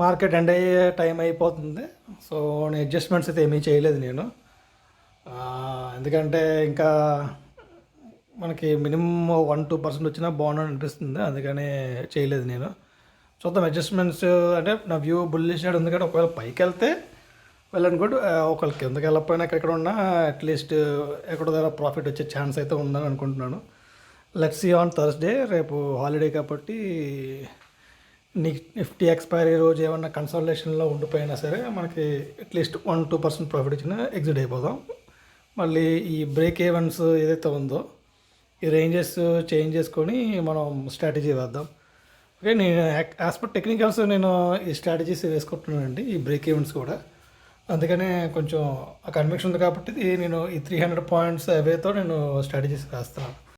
Market end అయ్యే time అయిపోతుంది. So, నేను అడ్జస్ట్మెంట్స్ అయితే ఏమీ చేయలేదు నేను. ఎందుకంటే ఇంకా మనకి మినిమమ్ 1-2% వచ్చినా బాగుండని అనిపిస్తుంది. అందుకని చేయలేదు నేను. చూద్దాం అడ్జస్ట్మెంట్స్. అంటే నా వ్యూ బుల్లిష్ సైడ్ ఉంది కాబట్టి ఒకవేళ పైకెళ్తే వెల్ అండ్ గుడ్. ఒకవేళ కిందకి వెళ్ళకపోయినా ఎక్కడ ఉన్నా అట్లీస్ట్ ఎక్కడో దగ్గర ప్రాఫిట్ వచ్చే ఛాన్స్ అయితే ఉందని అనుకుంటున్నాను. Let's see on Thursday. రేపు హాలిడే కాబట్టి నిఫ్టీ ఎక్స్పైరీ రోజు ఏమన్నా కన్సల్టేషన్లో ఉండిపోయినా సరే మనకి అట్లీస్ట్ 1-2% ప్రాఫిట్ ఇచ్చినా ఎగ్జిట్ అయిపోదాం. మళ్ళీ ఈ బ్రేక్ ఈవెన్స్ ఏదైతే ఉందో ఈ రేంజెస్ చేంజ్ చేసుకొని మనం స్ట్రాటజీ వేద్దాం. ఓకే, నేను యాజ్ పర్ టెక్నికల్స్ నేను ఈ స్ట్రాటజీస్ వేసుకుంటున్నానండి, ఈ బ్రేక్ ఈవెంట్స్ కూడా. అందుకనే కొంచెం ఆ కన్విక్షన్ ఉంది కాబట్టి నేను ఈ 300 పాయింట్స్ అవేతో నేను స్ట్రాటజీస్ వేస్తున్నాను.